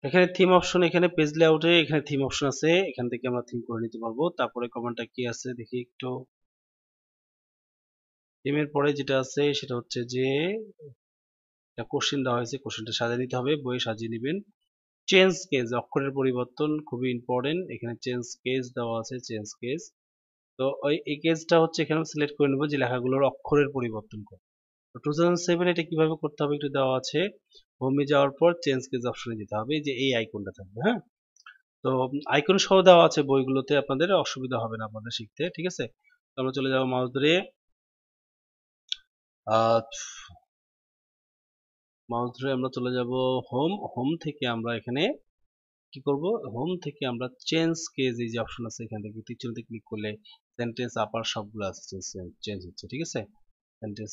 এখানে theme option, এখানে page লেআউটে এখানে থিম অপশন আছে, এখান থেকে আমরা থিম করে নিতে পারবো। তারপরে কমান্ডটা কি আছে দেখি একটু। থিমের পরে যেটা আছে সেটা হচ্ছে যে একটা কোশ্চেন দেওয়া হয়েছে, কোশ্চেনটা সাজিয়ে নিতে হবে, বইয়ে সাজিয়ে নেবেন। চেঞ্জ কেস, অক্ষরের পরিবর্তন খুবই ইম্পর্টেন্ট। এখানে চেঞ্জ কেস দেওয়া আছে, চেঞ্জ কেস। তো ওই এই কেসটা হচ্ছে এখানে সিলেক্ট করে নেব যে লেখাগুলোর অক্ষরের পরিবর্তন করব। 2007 এটা কিভাবে করতে হবে একটু দেওয়া আছে। হোমে যাওয়ার পর চেঞ্জ কেস অপশনে যেতে হবে, যে এই আইকনটা থাকবে। হ্যাঁ, তো আইকন সহ দেওয়া আছে বইগুলোতে, আপনাদের অসুবিধা হবে না আপনাদের শিখতে। ঠিক আছে, তো আমরা চলে যাবো মাউস ধরে, আমরা চলে যাব হোম। হোম থেকে আমরা এখানে কি করব, হোম থেকে আমরা চেঞ্জ কেস, এই যে অপশন আছে এখান থেকে তীরচিহ্নতে ক্লিক করলে সেন্টেন্স আপার সবগুলো আছে, চেঞ্জ হচ্ছে। ঠিক আছে, সেন্টেন্স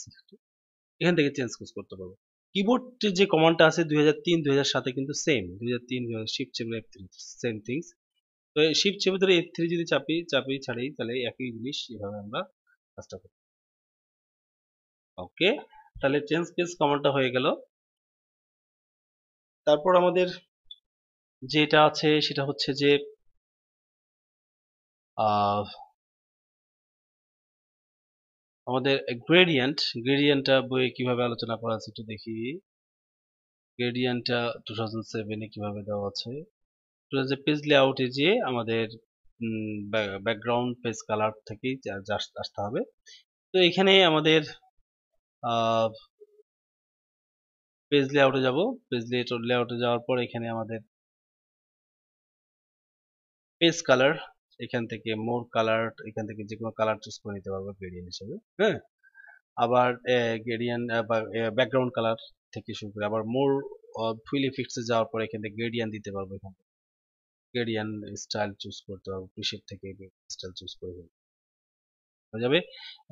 এখান থেকে চেঞ্জ করতে পারবো। কিবোর্ডে যে কমান্ডটা আছে 2003 2007 কিন্তু সেম। 2003 শিফট চেপে F3 সেম থিংস। তো শিফট চেপে ধরে F3 যদি চাপি ছাড়ি তাহলে একই জিনিস, এভাবে আমরা কাজটা করি। ওকে, তাহলে চেঞ্জ কেস কমান্ডটা হয়ে গেল। তারপর আমাদের যেটা আছে সেটা হচ্ছে যে আমাদের গ্রেডিয়েন্টটা বইয়ে কিভাবে আলোচনা করা আছে একটু দেখি। গ্রেডিয়েন্টটা 2007 কিভাবে দেওয়া আছে। পেজ লেআউটে যে আমাদের ব্যাকগ্রাউন্ড পেজ কালার থেকেই আসতে হবে। তো এখানে আমাদের পেজ লেআউটে যাব। পেজ লেআউটে যাওয়ার পর এখানে আমাদের পেজ কালার, এখান থেকে মোর কালার, এখান থেকে যে কোনো কালার চুজ করে নিতে পারবো গ্রেডিয়েন্ট হিসেবে। হ্যাঁ, আবার গ্রেডিয়েন্ট বা ব্যাকগ্রাউন্ড কালার থেকে শুরু করে আবার মোর ফিল ইফেক্টসে যাওয়ার পর এখান থেকে গ্রেডিয়েন্ট দিতে পারবো। এখান থেকে গ্রেডিয়েন্ট স্টাইল চুজ করতে পারবো, প্রিসেট থেকে স্টাইল চুজ করে হয়ে যাবে।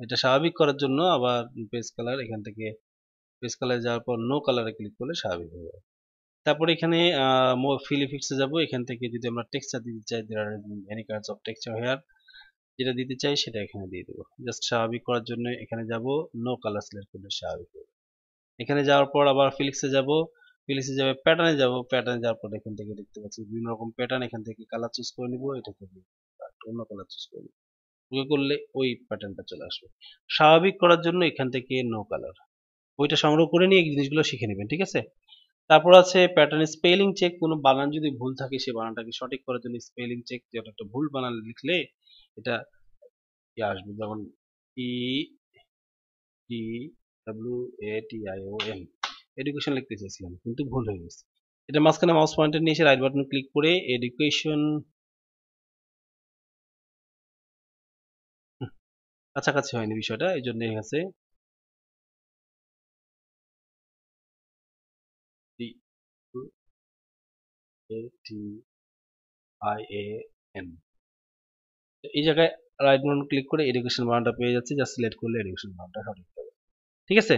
এটা স্বাভাবিক করার জন্য আবার পেজ কালার, এখান থেকে পেজ কালারে যাওয়ার পর নো কালারে ক্লিক করলে স্বাভাবিক হয়ে যাবে। তারপর এখানে ফিল ইফেক্টসে যাব। এখান থেকে যদি আমরা টেক্সচার দিতে চাই, there are any kinds of texture here, যেটা দিতে চাই সেটা এখানে দিয়ে দেবো। জাস্ট স্বাভাবিক করার জন্য এখানে যাব, নো কালার সিলেক্ট করলে স্বাভাবিক হবে। এখানে যাওয়ার পর আবার ফিলিক্সে যাব, ফিলিক্সে যাবে প্যাটার্নে যাব, প্যাটার্নে যাওয়ার পর এখান থেকে দেখতে পাচ্ছি বিভিন্ন রকম প্যাটার্ন, এখান থেকে কালার চুজ করে নিব, এটা থেকে অন্য কালার চুজ করে নিব। ওকে করলে ওই প্যাটার্নটা চলে আসবে। স্বাভাবিক করার জন্য এখান থেকে নো কালার। ওইটা সংগ্রহ করে নিয়ে এই জিনিসগুলো শিখে নেবেন। ঠিক আছে, তারপর আছে প্যাটার্ন স্পেলিং চেক। কোনো বানান যদি ভুল থাকে সেই বানানটাকে সঠিক করার জন্য স্পেলিং চেক, যেটা একটা ভুল বানান লিখলে এটা আসবে, যেমন ই টি WATION এডুকেশন লিখতে চেয়েছিলাম কিন্তু ভুল হয়ে গেছে। এটা মাঝখানে মাউস পয়েন্টার নিয়ে এসে রাইট বাটন ক্লিক করে এডুকেশন, কাছাকাছি হয়নি বিষয়টা, এই জন্য আছে DATIAN। এই জায়গায় রাইট বাটন ক্লিক করে এডুকেশন বানানটা পেয়ে যাচ্ছে, জাস্ট সিলেক্ট করলে এডুকেশন বানানটা সঠিক হবে। ঠিক আছে,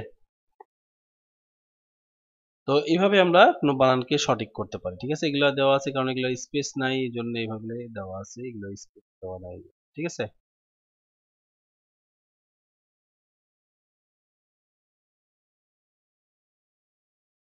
তো এইভাবে আমরা কোনো বানানকে সঠিক করতে পারি। ঠিক আছে, এগুলো দেওয়া আছে কারণ এগুলো স্পেস নাই, এই জন্য এইভাবে দেওয়া আছে, এগুলো স্পেস দেওয়া নাই। ঠিক আছে।